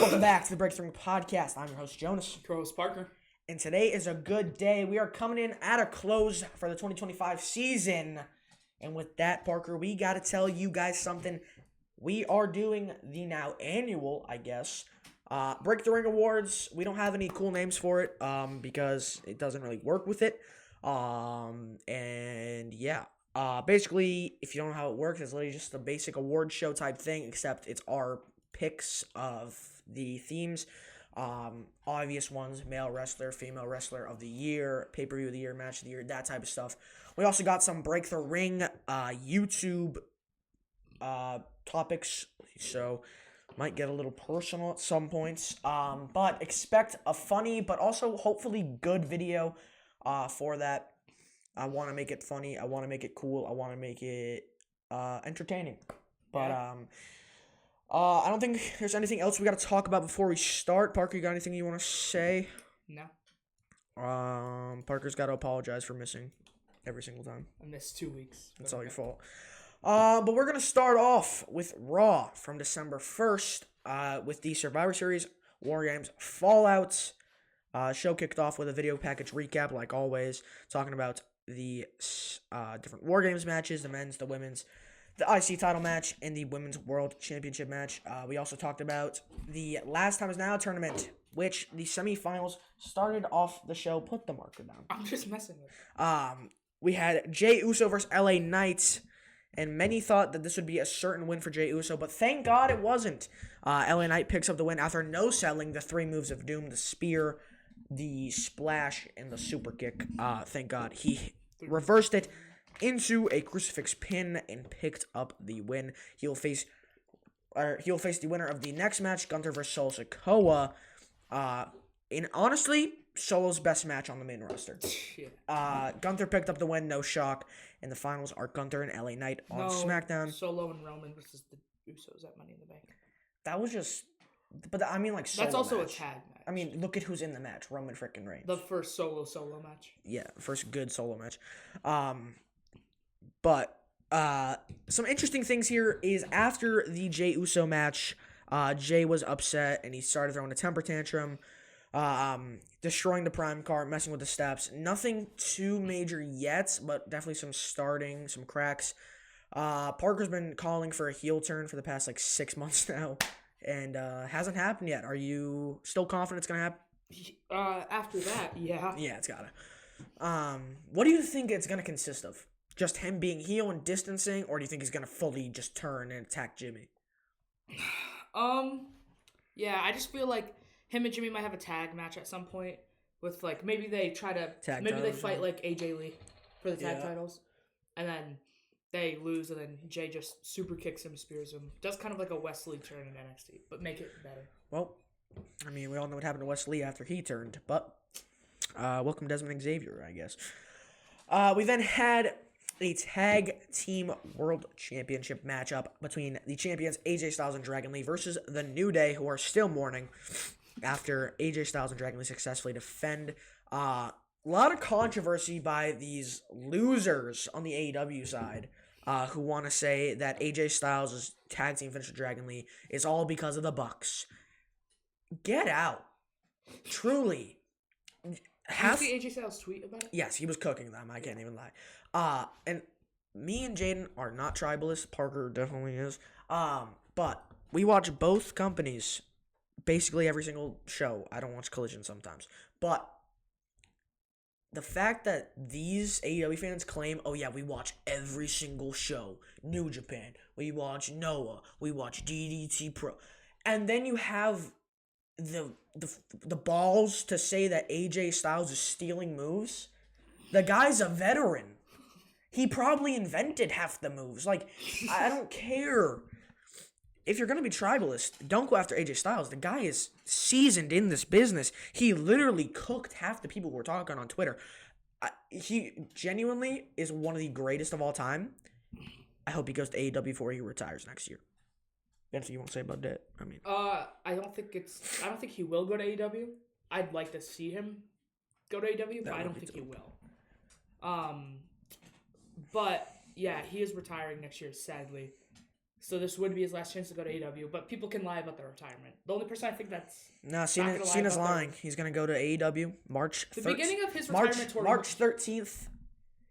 Welcome back to the Breakthrough Podcast. I'm your host, Jonas. Co-host Parker. And today is a good day. We are coming in at a close for the 2025 season. And with that, Parker, we got to tell you guys something. We are doing the now annual, I guess, Break the Ring Awards. We don't have any cool names for it because it doesn't really work with it. Basically, if you don't know how it works, it's literally just a basic award show type thing, except it's our picks of the themes. Obvious ones: male wrestler, female wrestler of the year, pay-per-view of the year, match of the year, that type of stuff. We also got some Break the Ring YouTube topics, so might get a little personal at some points. But expect a funny but also hopefully good video for that. I want to make it funny. I want to make it cool. I want to make it entertaining. But I don't think there's anything else we got to talk about before we start. Parker, you got anything you want to say? No. Parker's got to apologize for missing every single time. I missed 2 weeks. It's all your fault. But we're going to start off with Raw from December 1st with the Survivor Series War Games Fallout. Show kicked off with a video package recap, like always, talking about the different War Games matches, the men's, the women's, the IC title match, and the Women's World Championship match. We also talked about the Last Time Is Now tournament, which the semifinals started off the show. Put the marker down. I'm just messing with it. We had Jey Uso versus LA Knight, and many thought that this would be a certain win for Jey Uso, but thank God it wasn't. LA Knight picks up the win after no-selling the 3 moves of doom: the spear, the splash, and the super kick. Thank God he reversed it into a crucifix pin and picked up the win. He'll face the winner of the next match, Gunther versus Solo Sikoa. And honestly, Solo's best match on the main roster. Gunther picked up the win, no shock. And the finals are Gunther and LA Knight on SmackDown. Solo and Roman versus the Usos at Money in the Bank. That was just, but I mean, like, solo that's also match. A tag match. I mean, look at who's in the match: Roman freaking Reigns. The first solo match. Yeah, first good solo match. But some interesting things here is after the Jey Uso match, Jey was upset and he started throwing a temper tantrum, destroying the Prime Car, messing with the steps. Nothing too major yet, but definitely some cracks. Parker's been calling for a heel turn for the past 6 months now, and hasn't happened yet. Are you still confident it's gonna happen? After that, yeah. Yeah, it's gotta. What do you think it's gonna consist of? Just him being heel and distancing, or do you think he's gonna fully just turn and attack Jimmy? Yeah, I just feel like him and Jimmy might have a tag match at some point with maybe they try to they fight AJ Lee for the tag titles, and then they lose, and then Jay just super kicks him, spears him, does kind of like a Wesley turn in NXT, but make it better. Well, I mean, we all know what happened to Wesley after he turned, but welcome Desmond Xavier, I guess. We then had a tag team world championship matchup between the champions AJ Styles and Dragon Lee versus the New Day, who are still mourning after AJ Styles and Dragon Lee successfully defend. A lot of controversy by these losers on the AEW side, who want to say that AJ Styles' tag team finish with Dragon Lee is all because of the Bucks. Get out. Truly. Did you see AJ Styles tweet about it? Yes, he was cooking them. I can't even lie. And me and Jaden are not tribalists. Parker definitely is. But we watch both companies basically every single show. I don't watch Collision sometimes. But the fact that these AEW fans claim, oh yeah, we watch every single show. New Japan. We watch Noah. We watch DDT Pro. And then you have the balls to say that AJ Styles is stealing moves. The guy's a veteran. He probably invented half the moves. I don't care. If you're going to be tribalist, don't go after AJ Styles. The guy is seasoned in this business. He literally cooked half the people who were talking on Twitter. He genuinely is one of the greatest of all time. I hope he goes to AEW before he retires next year. Anything you want to say about that? I mean, I don't think he will go to AEW. I'd like to see him go to AEW, but I don't think he will. But yeah, he is retiring next year, sadly. So this would be his last chance to go to AEW, but people can lie about their retirement. The only person I think that's no, Cena's lying. He's gonna go to AEW the beginning of his retirement tour. March 13th.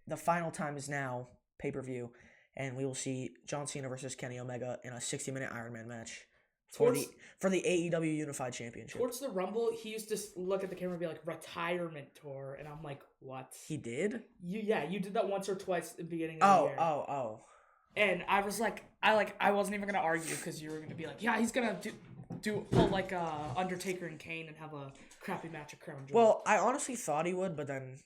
The final time is now pay-per-view, and we will see John Cena versus Kenny Omega in a 60-minute Iron Man match for the AEW Unified Championship. Towards the Rumble, he used to look at the camera and be like, "Retirement tour," and I'm like, "What?" He did? You did that once or twice at the beginning of the year. Oh. And I was like, I wasn't even gonna argue because you were gonna be like, yeah, he's gonna pull like Undertaker and Kane and have a crappy match at Crown Jewel. Well, I honestly thought he would, but then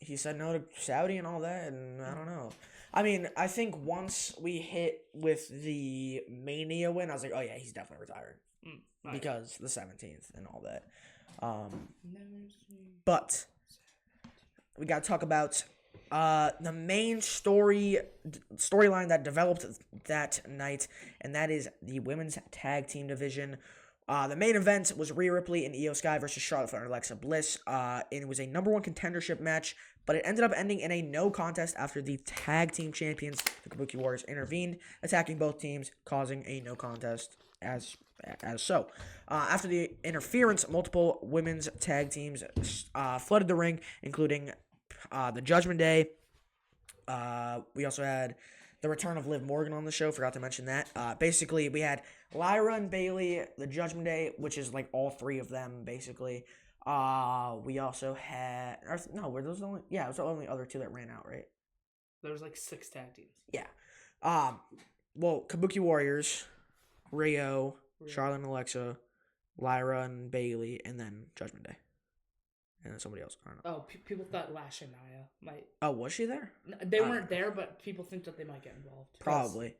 he said no to Saudi and all that, and I don't know. I mean, I think once we hit with the Mania win, I was like, oh yeah, he's definitely retired because the 17th and all that. But we got to talk about the main storyline that developed that night, and that is the women's tag team division. The main event was Rhea Ripley and Io Sky versus Charlotte Flair and Alexa Bliss. And it was a number one contendership match, but it ended up ending in a no contest after the tag team champions, the Kabuki Warriors, intervened, attacking both teams, causing a no contest as so. After the interference, multiple women's tag teams flooded the ring, including the Judgment Day. We also had the return of Liv Morgan on the show. Forgot to mention that. Basically, we had Lyra and Bayley, the Judgment Day, which is like all three of them, basically. We also had... were those the only... Yeah, it was the only other two that ran out, right? There was like 6 tag teams. Yeah. Well, Kabuki Warriors, Rio, Charlotte and Alexa, Lyra and Bayley, and then Judgment Day. And then somebody else. I don't know. Oh, people thought Lash and Nia might... Oh, was she there? They weren't there, but people think that they might get involved. Probably.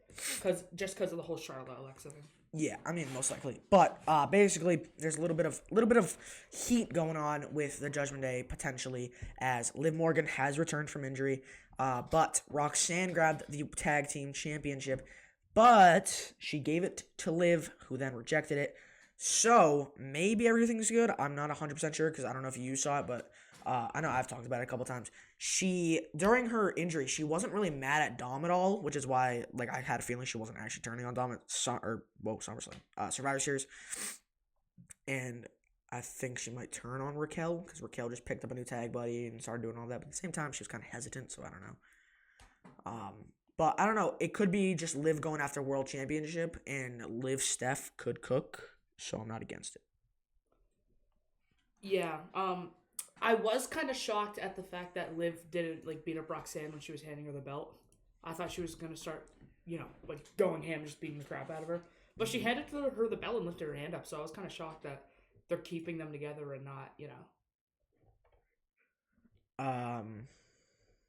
Just because of the whole Charlotte Alexa thing. Yeah, I mean, most likely. But basically, there's a little bit of heat going on with the Judgment Day, potentially, as Liv Morgan has returned from injury. But Roxanne grabbed the tag team championship, but she gave it to Liv, who then rejected it. So, maybe everything's good. I'm not 100% sure because I don't know if you saw it, but I know I've talked about it a couple times. During her injury, she wasn't really mad at Dom at all, which is why I had a feeling she wasn't actually turning on Dom at SummerSlam, Survivor Series. And I think she might turn on Raquel because Raquel just picked up a new tag buddy and started doing all that. But at the same time, she was kind of hesitant, so I don't know. But I don't know. It could be just Liv going after World Championship, and Liv Steph could cook. So I'm not against it. Yeah. I was kind of shocked at the fact that Liv didn't beat up Roxanne when she was handing her the belt. I thought she was gonna start, going ham, just beating the crap out of her. But she handed her the belt and lifted her hand up. So I was kind of shocked that they're keeping them together and not,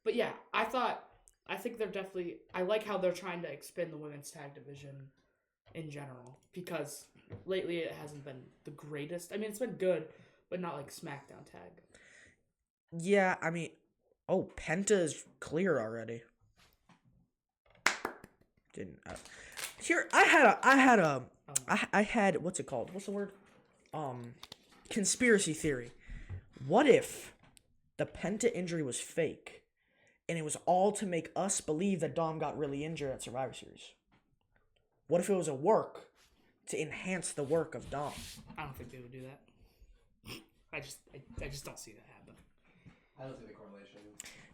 But yeah, I think they're definitely. I like how they're trying to expand the women's tag division in general, because lately it hasn't been the greatest. I mean, it's been good, but not like SmackDown tag. Yeah, I mean, Penta is clear already. I had what's it called? What's the word? Conspiracy theory. What if the Penta injury was fake, and it was all to make us believe that Dom got really injured at Survivor Series? What if it was a work to enhance the work of Dom? I don't think they would do that. I just don't see that happen. I don't see the correlation.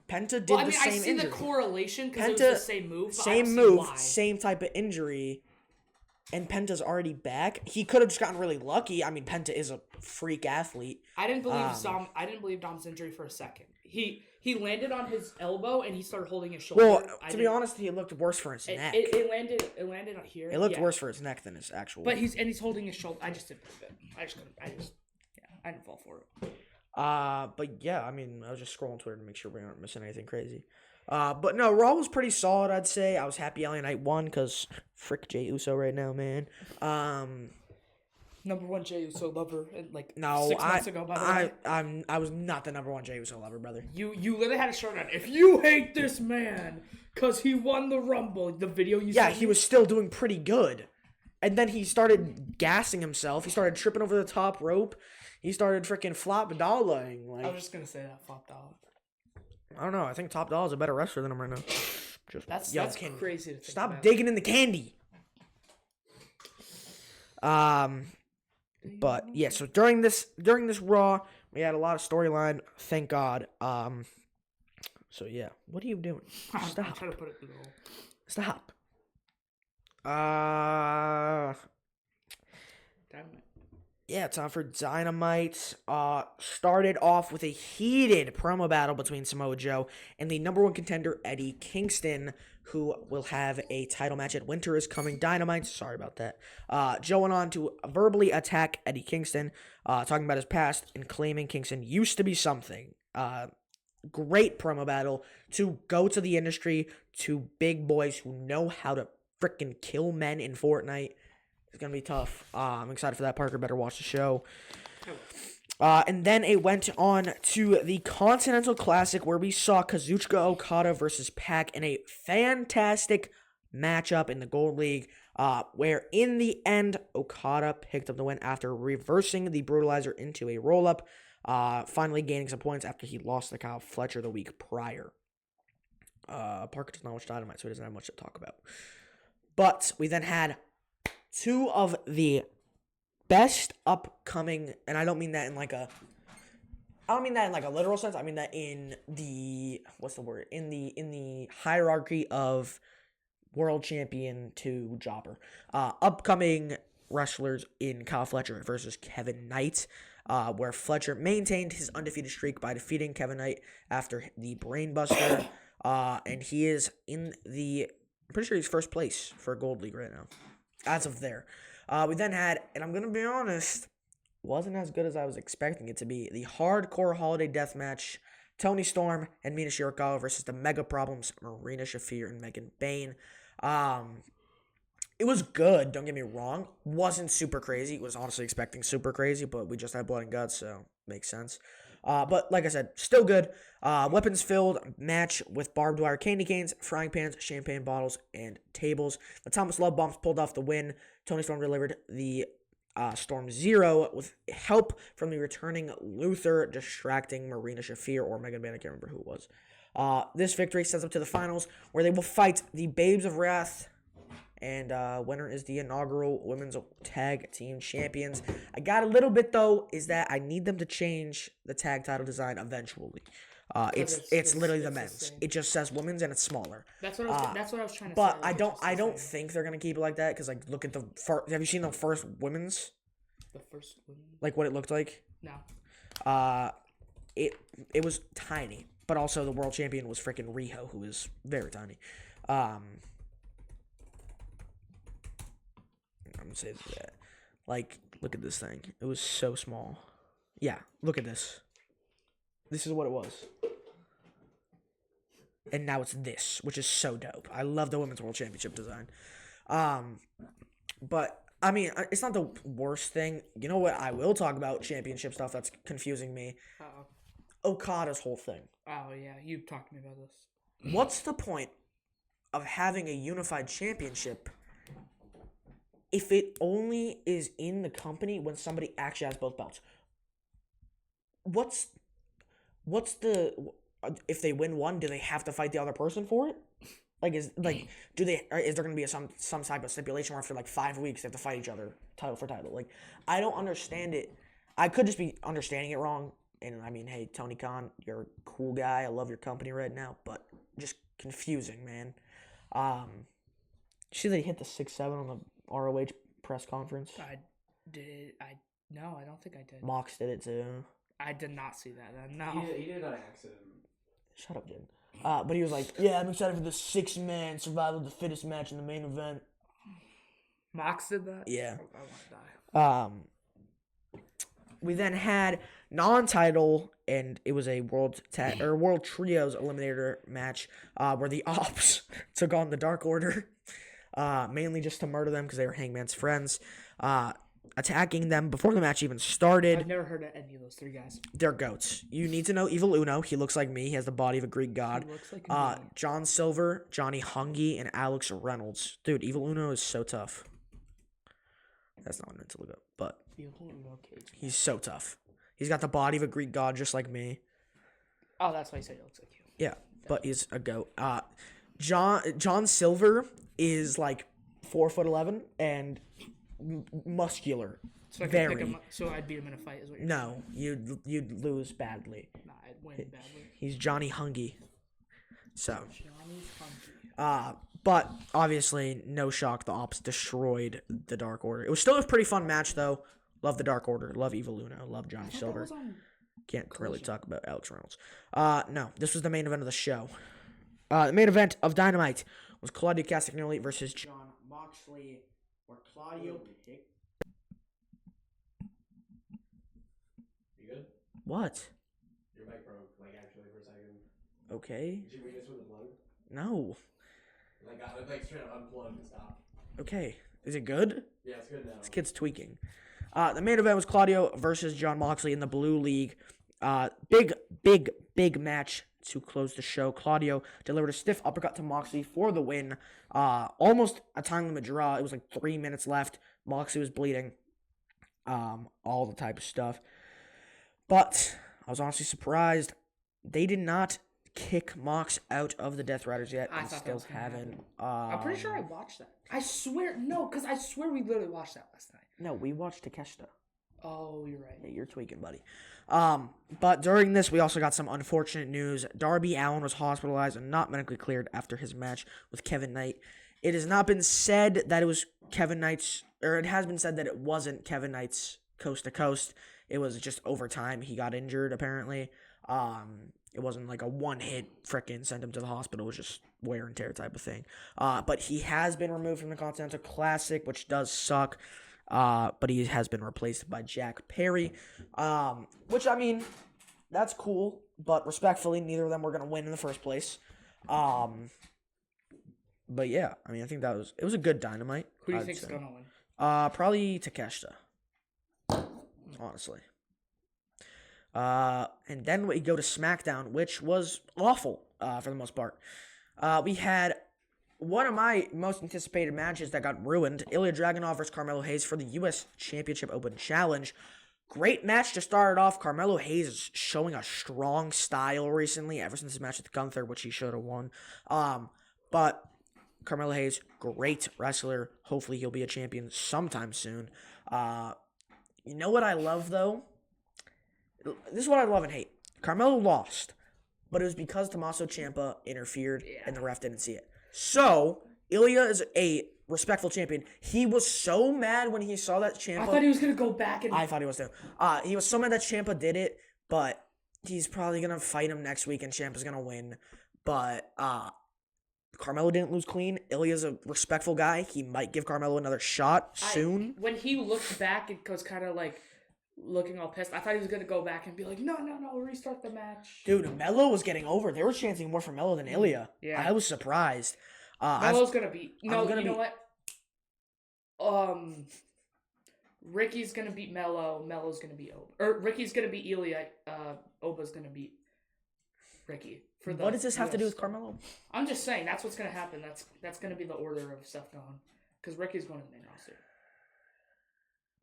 Penta did the same injury. I see the correlation because it was the same move. Same move, same type of injury, and Penta's already back. He could have just gotten really lucky. I mean, Penta is a freak athlete. I didn't believe Dom's injury for a second. He landed on his elbow and he started holding his shoulder. Well, to be honest, he looked worse for his neck. It landed on here. It looked worse for his neck than his actual. But he's holding his shoulder. I just didn't believe it. I didn't fall for it. But yeah, I mean, I was just scrolling Twitter to make sure we aren't missing anything crazy. But no, Raw was pretty solid, I'd say. I was happy LA Knight won because frick Jey Uso right now, man. Number one Jey Uso lover, and 6 months ago. By the way, I was not the number one Jey Uso lover, brother. You literally had a shirt on. If you hate this man because he won the Rumble, the video you he was still doing pretty good, and then he started gassing himself. He started tripping over the top rope. He started freaking flop dollaring. I was just gonna say that flop dollar. I don't know. I think Top Dollar is a better wrestler than him right now. That's crazy to think Stop about. digging in the candy. But yeah, so during this Raw, we had a lot of storyline. Thank God. So yeah, what are you doing? Stop. I'm trying to put it through the hole. Stop. Dynamite. Yeah, time for Dynamite. Started off with a heated promo battle between Samoa Joe and the number one contender, Eddie Kingston, who will have a title match at Winter is Coming Dynamite. Sorry about that. Joe went on to verbally attack Eddie Kingston, talking about his past and claiming Kingston used to be something. Great promo battle. To go to the industry, to big boys who know how to freaking kill men in Fortnite. It's going to be tough. I'm excited for that. Parker better watch the show. And then it went on to the Continental Classic where we saw Kazuchika Okada versus Pac in a fantastic matchup in the Gold League, where in the end, Okada picked up the win after reversing the Brutalizer into a roll-up, finally gaining some points after he lost to Kyle Fletcher the week prior. Parker does not watch Dynamite, so he doesn't have much to talk about. But we then had two of the best upcoming, and I don't mean that in like a literal sense. I mean that in the in the hierarchy of world champion to jobber. Upcoming wrestlers in Kyle Fletcher versus Kevin Knight, where Fletcher maintained his undefeated streak by defeating Kevin Knight after the Brainbuster, and he is in the. I'm pretty sure he's first place for Gold League right now. As of there. We then had, and I'm going to be honest, wasn't as good as I was expecting it to be, the Hardcore Holiday Death Match, Toni Storm and Mina Shirakawa versus the Mega Problems, Marina Shafir and Megan Bayne. It was good, don't get me wrong. Wasn't super crazy. Was honestly expecting super crazy, but we just had blood and guts, so makes sense. But like I said, still good. Weapons-filled match with barbed wire candy canes, frying pans, champagne bottles, and tables. The Thomas Love Bombs pulled off the win. Toni Storm delivered the Storm Zero with help from the returning Luther, distracting Marina Shafir or Megan Bayne. I can't remember who it was. This victory sets up to the finals, where they will fight the Babes of Wrath. And winner is the inaugural Women's Tag Team Champions. I got a little bit, though, is that I need them to change the tag title design eventually. It's literally the men's. It just says women's and it's smaller. That's what I was trying to say. But I don't think they're gonna keep it like that because like look at the have you seen the first women's? The first women's? Like what it looked like? No. It was tiny, but also the world champion was freaking Riho, who is very tiny. I'm gonna say that. Like, look at this thing. It was so small. Yeah, look at this. This is what it was. And now it's this, which is so dope. I love the Women's World Championship design. But, I mean, it's not the worst thing. You know what I will talk about? Championship stuff that's confusing me. Uh-oh. Okada's whole thing. Oh, yeah. You talked to me about this. What's the point of having a unified championship if it only is in the company when somebody actually has both belts? What's the if they win one, do they have to fight the other person for it? Is there going to be some type of stipulation where after like 5 weeks they have to fight each other title for title? Like, I don't understand it. I could just be understanding it wrong. And I mean, hey, Tony Khan, you're a cool guy. I love your company right now, but just confusing, man. See, they hit the 6-7 on the ROH press conference. No, I don't think I did. Mox did it too. I did not see that. No. He did it on accident. Shut up, Jen. But he was like, yeah, I'm excited for the 6-man survival of the fittest match in the main event. Mox did that? Yeah. I want to die. We then had non-title, and it was a World Trios Eliminator match where the Ops took on the Dark Order, mainly just to murder them because they were Hangman's friends, attacking them before the match even started. I've never heard of any of those three guys. They're goats. You need to know Evil Uno. He looks like me. He has the body of a Greek god. He looks like me. John Silver, Johnny Hungy, and Alex Reynolds. Dude, Evil Uno is so tough. That's not what I meant to look up, but he's so tough. He's got the body of a Greek god just like me. Oh, that's why you said he looks like you. Yeah, but he's a goat. John Silver is like 4'11", and muscular. So Very. So I'd beat him in a fight, is what you're No, you'd lose badly. saying? Nah, I'd win badly. He's Johnny Hungy. So. Johnny Hungy. But obviously, no shock, the Ops destroyed the Dark Order. It was still a pretty fun match, though. Love the Dark Order. Love Evil Luna. Love Johnny Silver. Can't really talk about Alex Reynolds. No, this was the main event of the show. The main event of Dynamite was Claudio Castagnoli versus John Moxley, where Claudio picked. You good? What? Your mic broke, actually, for a second. Okay. Did you read this with the plug? No. Got it, straight up unplugged and stopped. Okay. Is it good? Yeah, it's good now. This kid's tweaking. The main event was Claudio versus John Moxley in the Blue League. Big match to close the show. Claudio delivered a stiff uppercut to Moxley for the win. Almost a time limit draw. It was 3 minutes left. Moxley was bleeding. All the type of stuff. But I was honestly surprised they did not kick Mox out of the Death Riders yet. I and thought still that was haven't. I'm pretty sure I watched that. I swear we literally watched that last night. No, we watched Takeshita. Oh, you're right. Yeah, you're tweaking, buddy. But during this, we also got some unfortunate news. Darby Allin was hospitalized and not medically cleared after his match with Kevin Knight. It has not been said that it was Kevin Knight's, or it has been said that it wasn't Kevin Knight's coast to coast. It was just over time. He got injured, apparently. It wasn't a one-hit frickin' sent him to the hospital. It was just wear and tear type of thing. But he has been removed from the Continental Classic, which does suck. But he has been replaced by Jack Perry, which, that's cool. But respectfully, neither of them were going to win in the first place. But yeah, I think it was a good Dynamite. Who do you think's going to win? Probably Takeshita. Honestly. And then we go to SmackDown, which was awful for the most part. We had one of my most anticipated matches that got ruined. Ilya Dragunov versus Carmelo Hayes for the U.S. Championship Open Challenge. Great match to start it off. Carmelo Hayes is showing a strong style recently, ever since his match with Gunther, which he should have won. But Carmelo Hayes, great wrestler. Hopefully he'll be a champion sometime soon. You know what I love, though? This is what I love and hate. Carmelo lost, but it was because Tommaso Ciampa interfered and the ref didn't see it. So, Ilya is a respectful champion. He was so mad when he saw that Ciampa. I thought he was going to go back and... I thought he was too. He was so mad that Ciampa did it, but he's probably going to fight him next week and Ciampa's going to win. But Carmelo didn't lose clean. Ilya's a respectful guy. He might give Carmelo another shot soon. When he looked back, it was kind of looking all pissed. I thought he was going to go back and be like, no, restart the match. Dude, Melo was getting over. They were chanting more for Melo than Ilya. Yeah. I was surprised. Melo's going to beat... No, you know what? Ricky's going to beat Melo. Melo's going to beat Oba. Or Ricky's going to beat Ilya. Oba's going to beat Ricky. What does this have to do with Carmelo? I'm just saying, that's what's going to happen. That's going to be the order of stuff going. Because Ricky's going to the main roster.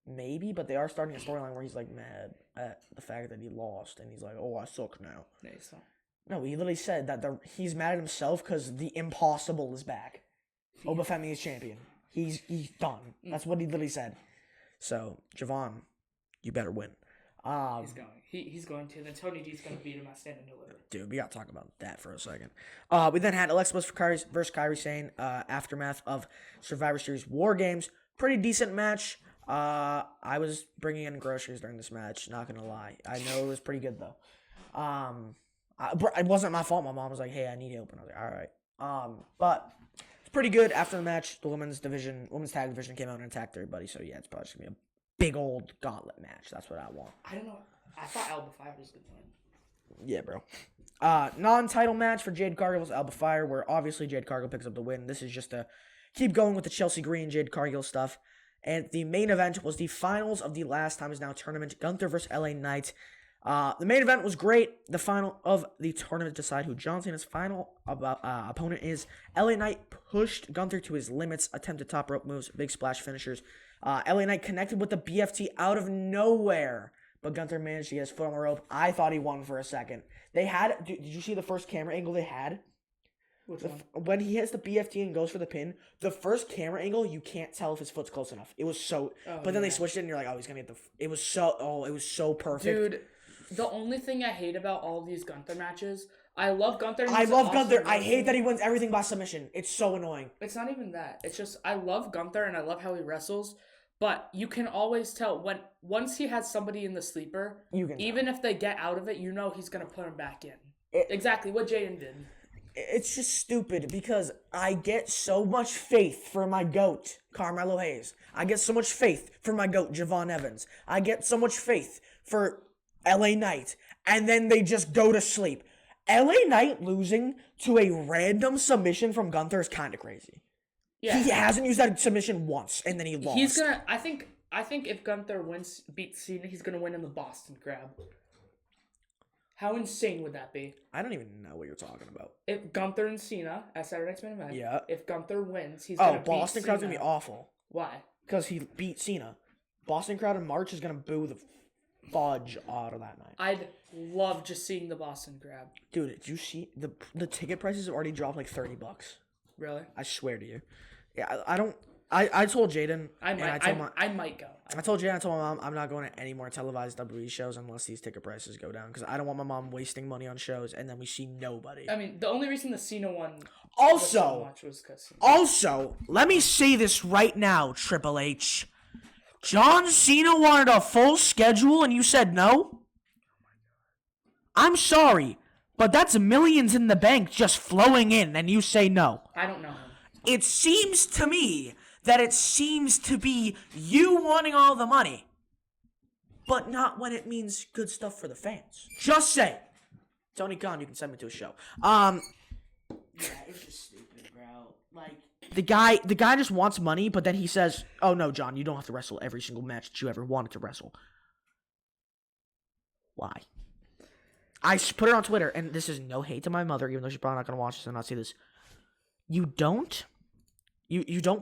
Maybe, but they are starting a storyline where he's mad at the fact that he lost, and he's like, "Oh, I suck now." No, he's not. No, he literally said that he's mad at himself because the impossible is back. Yeah. Oba Femi is champion. He's done. That's what he literally said. So, Javon, you better win. He's going. He's going to. Then Tony G's going to beat him at Stand and Deliver. Dude, we got to talk about that for a second. We then had Alexa Bliss versus Kairi Sane, aftermath of Survivor Series War Games. Pretty decent match. I was bringing in groceries during this match, not gonna lie. I know it was pretty good, though. It wasn't my fault. My mom was like, "Hey, I need help," and I was like, "All right." But it's pretty good. After the match, the women's tag division came out and attacked everybody, so yeah, it's probably just gonna be a big old gauntlet match. That's what I want. I don't know. I thought Alba Fire was gonna win. Yeah, bro. Non-title match for Jade Cargill vs. Alba Fire, where obviously Jade Cargill picks up the win. This is just to keep going with the Chelsea Green, Jade Cargill stuff. And the main event was the finals of the Last Time Is Now tournament, Gunther vs. LA Knight. The main event was great. The final of the tournament decide who John Cena's final opponent is. LA Knight pushed Gunther to his limits, attempted top rope moves, big splash finishers. LA Knight connected with the BFT out of nowhere, but Gunther managed to get his foot on the rope. I thought he won for a second. Did you see the first camera angle they had? Which one? When he hits the BFT and goes for the pin, the first camera angle, you can't tell if his foot's close enough. It was so... but then they switched it and you're like, oh, he's going to get the... It was so perfect. Dude, the only thing I hate about all these Gunther matches... I love Gunther. I love Gunther. I hate that he wins everything by submission. It's so annoying. It's not even that. It's just, I love Gunther and I love how he wrestles. But you can always tell once he has somebody in the sleeper, even if they get out of it, you know he's going to put him back in. Exactly what Jaden did. It's just stupid because I get so much faith for my GOAT, Carmelo Hayes. I get so much faith for my GOAT, Javon Evans. I get so much faith for LA Knight. And then they just go to sleep. LA Knight losing to a random submission from Gunther is kind of crazy. Yeah. He hasn't used that submission once, and then he lost. He's gonna. I think if Gunther beats Cena, he's gonna win in the Boston Crab. How insane would that be? I don't even know what you're talking about. If Gunther and Cena at Saturday Night's Main Event. Yeah. If Gunther wins, he's gonna beat Boston Cena. Crowd's gonna be awful. Why? Because he beat Cena. Boston Crowd in March is gonna boo the fudge out of that night. I'd love just seeing the Boston Crab. Dude, did you see the ticket prices have already dropped like $30? Really? I swear to you. Yeah, I don't. I told Jaden. I might go. I told Jaden. I told my mom I'm not going to any more televised WWE shows unless these ticket prices go down because I don't want my mom wasting money on shows and then we see nobody. I mean, the only reason the Cena one also was because let me say this right now, Triple H. John Cena wanted a full schedule and you said no? I'm sorry, but that's millions in the bank just flowing in and you say no. I don't know. It seems to me that it seems to be you wanting all the money, but not when it means good stuff for the fans. Just say. Tony Khan, you can send me to a show. Yeah, it's just stupid, bro. Like the guy just wants money, but then he says, "Oh no, John, you don't have to wrestle every single match that you ever wanted to wrestle." Why? I put it on Twitter, and this is no hate to my mother, even though she's probably not gonna watch this and not see this. You don't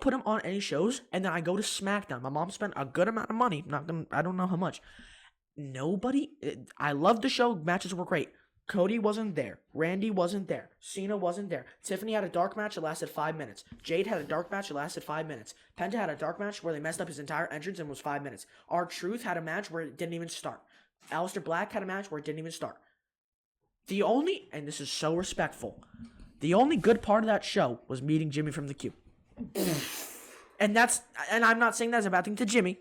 put him on any shows, and then I go to SmackDown. My mom spent a good amount of money. I don't know how much. I loved the show. Matches were great. Cody wasn't there. Randy wasn't there. Cena wasn't there. Tiffany had a dark match that lasted 5 minutes. Jade had a dark match that lasted 5 minutes. Penta had a dark match where they messed up his entire entrance and was 5 minutes. R-Truth had a match where it didn't even start. Aleister Black had a match where it didn't even start. And this is so respectful, the only good part of that show was meeting Jimmy from the Cube. And I'm not saying that's a bad thing to Jimmy.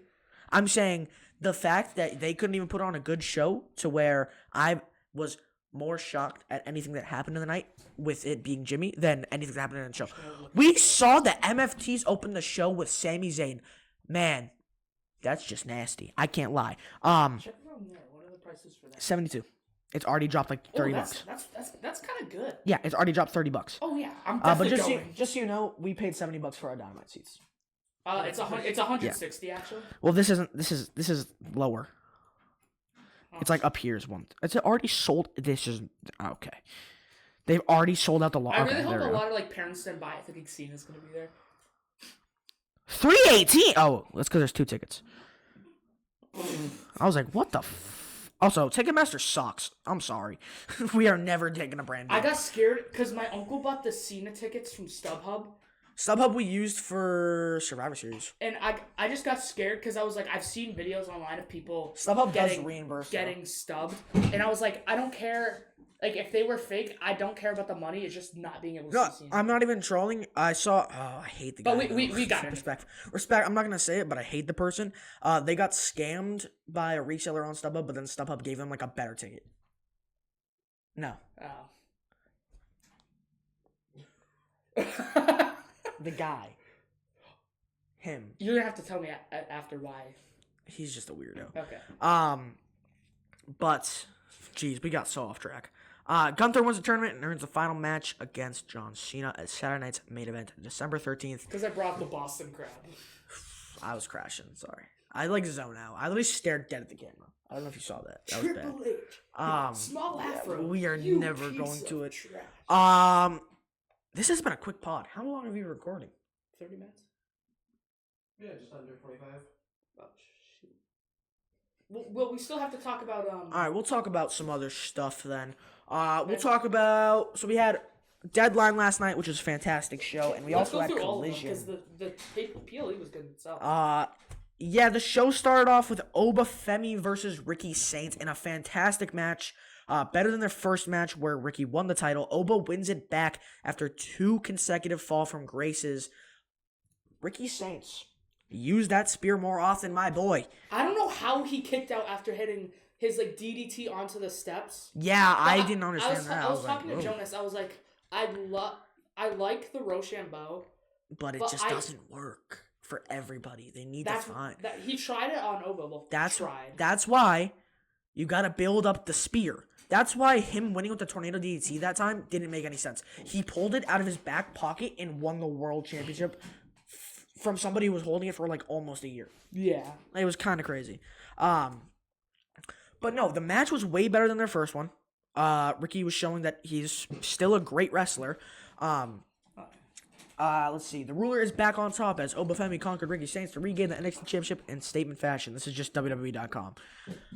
I'm saying the fact that they couldn't even put on a good show to where I was more shocked at anything that happened in the night with it being Jimmy than anything that happened in the show. We saw the MFTs open the show with Sami Zayn. Man, that's just nasty. I can't lie. Check from there. What are the prices for that? $72. It's already dropped like $30. That's kind of good. Yeah, it's already dropped $30. Oh yeah, I'm definitely but going. just so you know, we paid $70 for our Dynamite seats. It's 160 actually. Well, this is lower. Oh. It's like up here's one. It's already sold. This is okay. They've already sold out the lot. I really hope a lot of like parents stand by. I think Cena's gonna be there. 318. Oh, that's because there's 2 tickets. I was like, what the. Also, Ticketmaster sucks. I'm sorry. We are never taking a brand new. I got scared because my uncle bought the Cena tickets from StubHub. StubHub we used for Survivor Series. And I just got scared because I was like, I've seen videos online of people StubHub does reimburse getting stubbed. And I was like, I don't care. Like, if they were fake, I don't care about the money. It's just not being able to see Cena. I'm not even trolling. I saw... Oh, I hate the guy. But we got it. Respect. I'm not going to say it, but I hate the person. They got scammed by a reseller on StubHub, but then StubHub gave them, like, a better ticket. No. Oh. The guy. Him. You're going to have to tell me after why. He's just a weirdo. Okay. But... Jeez, we got so off track. Gunther wins the tournament and earns the final match against John Cena at Saturday night's main event, December 13th. Because I brought the Boston Crab. I was crashing, sorry. I like zone out. I literally stared dead at the camera. I don't know if you saw that. That was bad. Triple H. Small afro. We are never going to it. Trash. This has been a quick pod. How long have you been recording? 30 minutes? Yeah, just under 25. Oh, shoot. Well, we still have to talk about... Alright, we'll talk about some other stuff then. We'll talk about... So we had Deadline last night, which was a fantastic show, and we Let's also go had through Collision. all of them because the PLE was good itself. Yeah, the show started off with Obafemi versus Ricky Saints in a fantastic match. Better than their first match where Ricky won the title. Oba wins it back after 2 consecutive fall from graces. Ricky Saints use that spear more often, my boy. I don't know how he kicked out after hitting his like DDT onto the steps. Yeah, I didn't understand that. I was talking like, to Jonas. I was like, I like the Rochambeau, but it just doesn't work for everybody. They need to find. He tried it on Oba. Well, that's why you gotta build up the spear. That's why him winning with the Tornado DDT that time didn't make any sense. He pulled it out of his back pocket and won the World Championship from somebody who was holding it for like almost a year. Yeah. It was kind of crazy. But no, the match was way better than their first one. Ricky was showing that he's still a great wrestler. Let's see. The ruler is back on top as Obafemi conquered Ricky Saints to regain the NXT Championship in statement fashion. This is just WWE.com.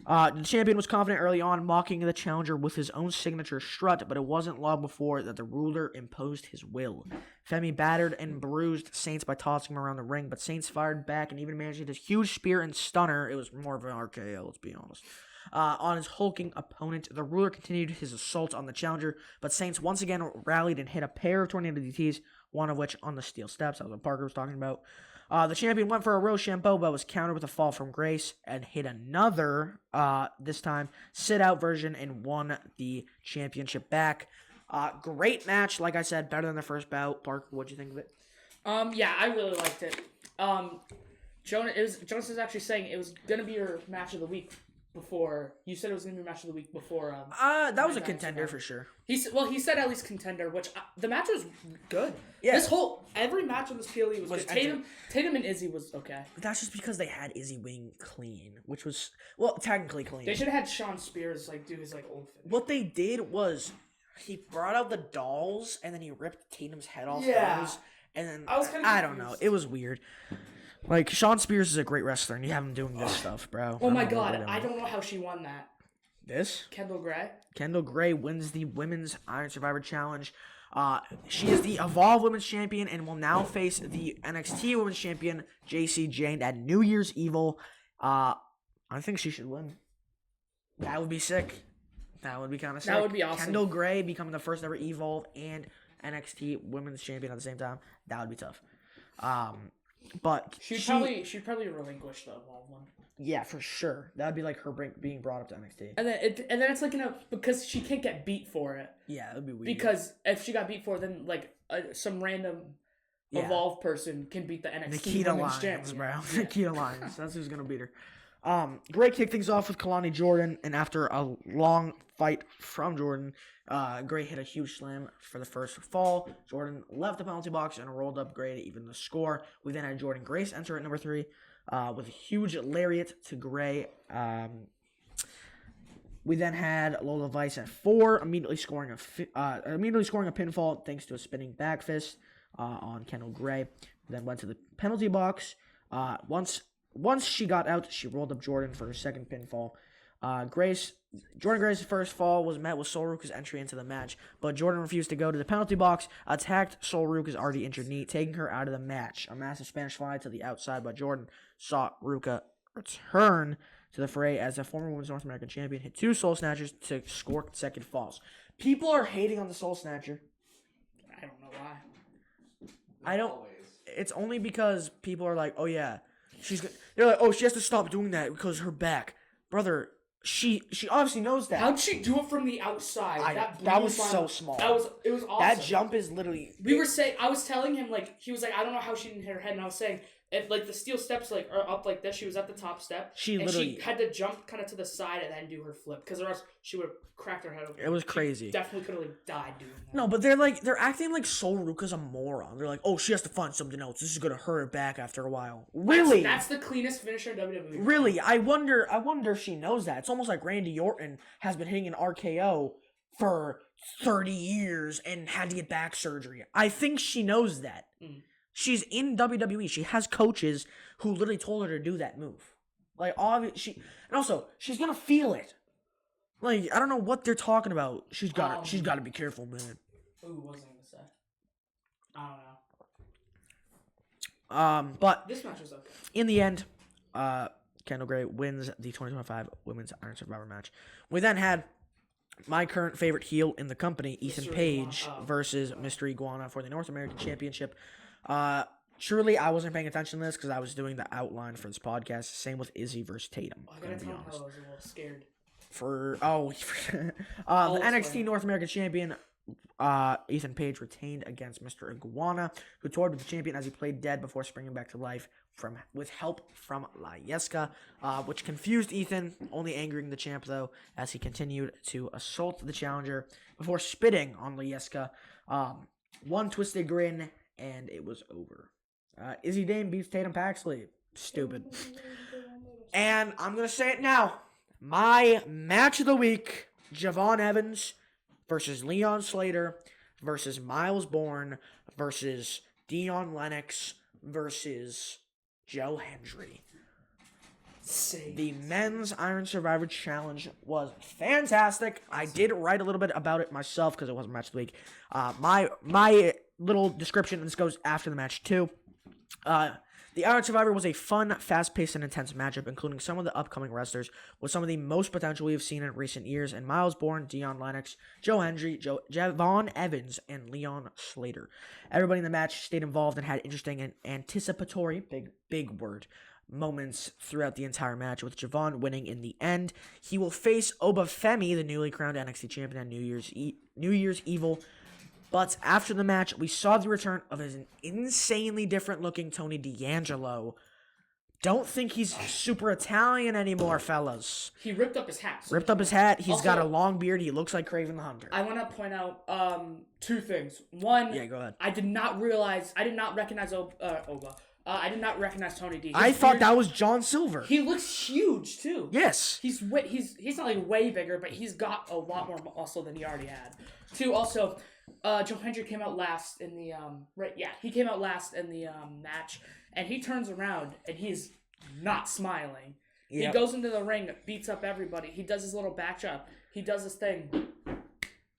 The champion was confident early on, mocking the challenger with his own signature strut, but it wasn't long before that the ruler imposed his will. Femi battered and bruised Saints by tossing him around the ring, but Saints fired back and even managed to hit a huge spear and stunner. It was more of an RKO, let's be honest. On his hulking opponent, the ruler continued his assault on the challenger, but Saints once again rallied and hit a pair of tornado DTs, one of which on the steel steps. That was what Parker was talking about. The champion went for a Rochambeau, but was countered with a fall from grace and hit another, this time, sit-out version and won the championship back. Great match, like I said, better than the first bout. Parker, what'd you think of it? Yeah, I really liked it. Jonas is actually saying it was going to be your match of the week. Before you said it was gonna be match of the week before. That was a contender for sure. He said at least contender, which the match was good. Yeah. Every match on this PLE was good. Tatum and Izzy was okay. But that's just because they had Izzy winning clean, which was technically clean. They should have had Sean Spears do his old finish. What they did was he brought out the dolls and then he ripped Tatum's head off. Yeah. Those, and then I don't know. It was weird. Like, Sean Spears is a great wrestler, and you have him doing this stuff, bro. Oh my god, I don't know how she won that. This? Kendall Gray? Kendall Gray wins the Women's Iron Survivor Challenge. She is the Evolve Women's Champion and will now face the NXT Women's Champion, JC Jane, at New Year's Evil. I think she should win. That would be sick. That would be kind of sick. That would be awesome. Kendall Gray becoming the first ever Evolve and NXT Women's Champion at the same time. That would be tough. But she'd probably relinquish the Evolve one. Yeah, for sure. That would be like her being brought up to NXT. And then it's because she can't get beat for it. Yeah, it would be weird. Because if she got beat for it, then some random Evolve person can beat the NXT Nikita Women's Lyons, Champion. bro. Yeah. Nikita Lyons. That's who's gonna beat her. Gray kicked things off with Kalani Jordan, and after a long fight from Jordan, Gray hit a huge slam for the first fall. Jordan left the penalty box and rolled up Gray to even the score. We then had Jordan Grace enter at number 3 with a huge lariat to Gray. We then had Lola Vice at 4, immediately scoring a pinfall thanks to a spinning back fist on Kendall Gray. We then went to the penalty box. Once she got out, she rolled up Jordan for her second pinfall. Jordan Grace's first fall was met with Sol Ruka's entry into the match, but Jordan refused to go to the penalty box, attacked Sol Ruka's already injured knee, taking her out of the match. A massive Spanish fly to the outside, but Jordan saw Ruka return to the fray as a former Women's North American Champion hit 2 Soul Snatchers to score consecutive falls. People are hating on the Soul Snatcher. I don't know why. It's only because people are like, oh yeah, they're like, oh, she has to stop doing that because her back. Brother, she obviously knows that. How'd she do it from the outside? That was so small. It was awesome. That jump is literally. I was telling him he was like, I don't know how she didn't hit her head, and I was saying, if the steel steps are up like this, she was at the top step. She had to jump kind of to the side and then do her flip because or else she would have cracked her head open. It was crazy. She definitely could have died doing that. No, but they're acting like Sol Ruka's a moron. They're like, oh, she has to find something else. This is gonna hurt her back after a while. Really? That's the cleanest finisher in WWE. Really? I wonder if she knows that. It's almost like Randy Orton has been hitting an RKO for 30 years and had to get back surgery. I think she knows that. Mm. She's in WWE. She has coaches who literally told her to do that move. She's gonna feel it. I don't know what they're talking about. She's got to be careful, man. Ooh, what was I gonna I don't know. But This match was okay. in the end, Kendall Gray wins the 2025 Women's Iron Survivor match. We then had my current favorite heel in the company, Ethan Page, versus Mr. Iguana for the North American Championship. Truly, I wasn't paying attention to this because I was doing the outline for this podcast. Same with Izzy versus Tatum. I gotta tell you, I was a little scared. The NXT North American Champion, Ethan Page, retained against Mr. Iguana, who toured with the champion as he played dead before springing back to life with help from La Yesca, which confused Ethan, only angering the champ, though, as he continued to assault the challenger before spitting on La Yesca. One twisted grin, and it was over. Izzy Dane beats Tatum Paxley. Stupid. And I'm going to say it now. My match of the week, Javon Evans versus Leon Slater versus Miles Bourne versus Dion Lennox versus Joe Hendry. The men's Iron Survivor Challenge was fantastic. I did write a little bit about it myself because it wasn't match of the week. My little description, and this goes after the match too. The Iron Survivor was a fun, fast-paced, and intense matchup, including some of the upcoming wrestlers with some of the most potential we have seen in recent years, and Miles Bourne, Dion Lennox, Joe Hendry, Javon Evans, and Leon Slater. Everybody in the match stayed involved and had interesting and anticipatory, big word, moments throughout the entire match, with Javon winning in the end. He will face Obafemi, the newly crowned NXT champion, on New Year's Evil. But after the match, we saw the return of an insanely different-looking Tony D'Angelo. Don't think he's super Italian anymore, fellas. He ripped up his hat. He's also got a long beard. He looks like Craven the Hunter. I want to point out two things. One, yeah, go ahead. I did not recognize Oba. I did not recognize Tony D. I thought that was John Silver. He looks huge too. Yes. He's not like way bigger, but he's got a lot more muscle than he already had. Two, also, Joe Hendry came out last in the he came out last in the match, and he turns around and he's not smiling. Yep. He goes into the ring, beats up everybody. He does his little back chop. He does his thing,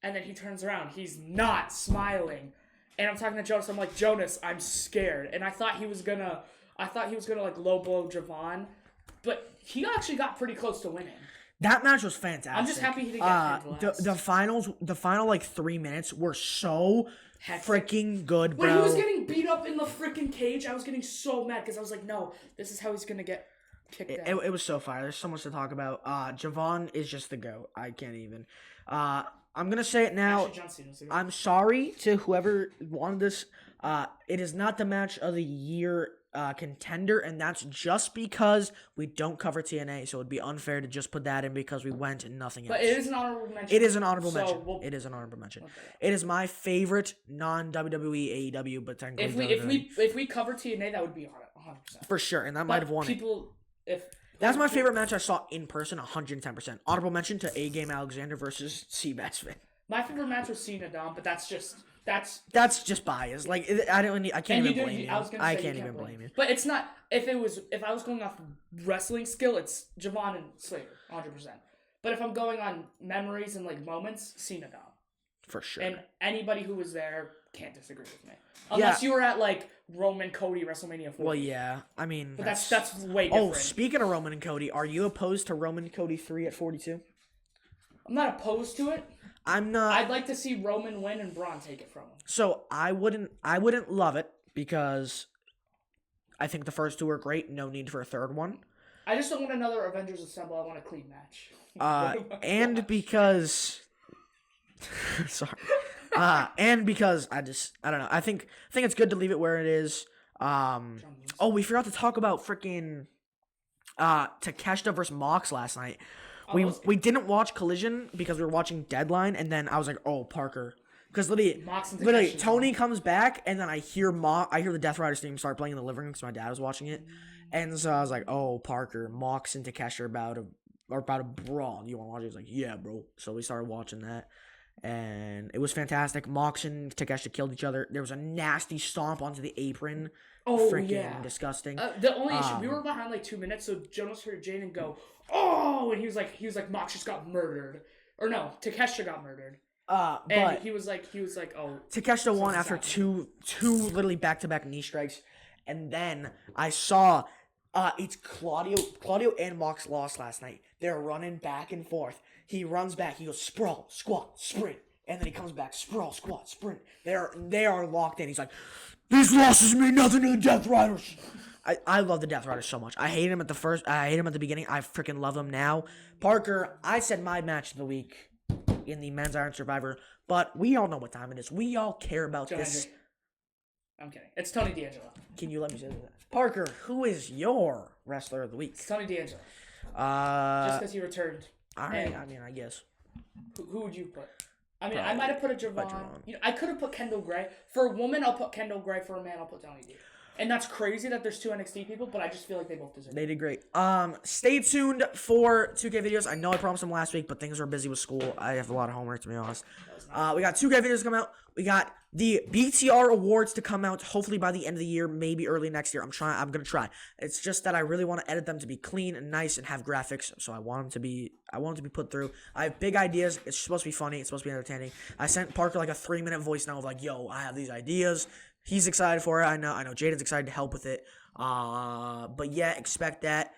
and then he turns around. He's not smiling. And I'm talking to Jonas. I'm like, Jonas, I'm scared. And I thought he was gonna like low blow Javon, but he actually got pretty close to winning. That match was fantastic. I'm just happy he didn't get the final like 3 minutes were so freaking good, bro. When he was getting beat up in the freaking cage, I was getting so mad because I was like, no, this is how he's gonna get kicked out. It was so fire. There's so much to talk about. Javon is just the GOAT. I can't even. I'm gonna say it now. I'm sorry to whoever wanted this. It is not the match of the year contender, and that's just because we don't cover TNA, so it'd be unfair to just put that in because we went and nothing else. But it is an honorable mention. It is an honorable mention. It is an honorable mention. Okay. It is my favorite non-WWE AEW, but technically if we cover TNA, that would be 100%. For sure, and that might have won That's my favorite match I saw in person, 110%. Honorable mention to A-Game Alexander versus Seabass Finn. My favorite match was Cena Dom, but that's just bias. Like I can't even blame you. I can't even blame you. But it's not. If I was going off wrestling skill, it's Javon and Slater, 100%. But if I'm going on memories and like moments, Cena Dom. For sure. And anybody who was there can't disagree with me. Unless you were at like Roman Cody WrestleMania 40. Well, yeah. I mean, but that's way different. Oh, speaking of Roman and Cody, are you opposed to Roman and Cody 3 at 42? I'm not opposed to it. I'm not. I'd like to see Roman win and Braun take it from him. So I wouldn't love it because I think the first two are great. No need for a third one. I just don't want another Avengers Assemble. I want a clean match. And because sorry. And because I don't know. I think it's good to leave it where it is. We forgot to talk about freaking Takeshita versus Mox last night. We didn't watch Collision because we were watching Deadline, and then I was like, oh, Parker. Because literally, Tony comes back, and then I hear the Death Riders theme start playing in the living room because my dad was watching it. And so I was like, oh, Parker, Mox and Takeshi are about a brawl. You want to watch it? He's like, yeah, bro. So we started watching that, and it was fantastic. Mox and Takeshi killed each other. There was a nasty stomp onto the apron. Oh, freaking disgusting. The only issue, we were behind like 2 minutes, so Jonas heard Jaden go, oh, and he was like, Mox just got murdered. Or no, Takeshita got murdered. But And he was like, oh. Takeshita won after two literally back-to-back knee strikes, and then I saw it's Claudio and Mox lost last night. They're running back and forth. He runs back. He goes sprawl, squat, sprint, and then he comes back sprawl, squat, sprint. They are locked in. He's like, these losses mean nothing to the Death Riders. I love the Death Riders so much. I hate him at the beginning. I freaking love him now. Parker, I said my match of the week in the Men's Iron Survivor, but we all know what time it is. We all care about this. I'm kidding. It's Tony D'Angelo. Can you let me say that? Parker, who is your wrestler of the week? It's Tony D'Angelo. Just because he returned. All right. I mean, I guess. Who would you put? I mean, I might have put a Javon. I could have put Kendall Gray. For a woman, I'll put Kendall Gray. For a man, I'll put Tony D. And that's crazy that there's two NXT people, but I just feel like they both deserve it. They did great. Stay tuned for 2K videos. I know I promised them last week, but things were busy with school. I have a lot of homework, to be honest. We got 2K videos coming out. We got the BTR awards to come out hopefully by the end of the year, maybe early next year. I'm gonna try. It's just that I really want to edit them to be clean and nice and have graphics. So I want them to be put through. I have big ideas. It's supposed to be funny. It's supposed to be entertaining. I sent Parker like a 3-minute voice note of like, yo, I have these ideas. He's excited for it. I know Jaden's excited to help with it. But yeah, expect that.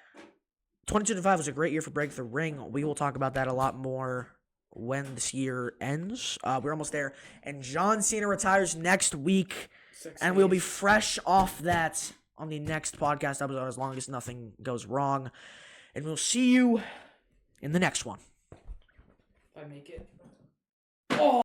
22-5 was a great year for Breakthrough Ring. We will talk about that a lot more when this year ends. We're almost there. And John Cena retires next week. And we'll be fresh off that on the next podcast episode as long as nothing goes wrong. And we'll see you in the next one. If I make it. Oh!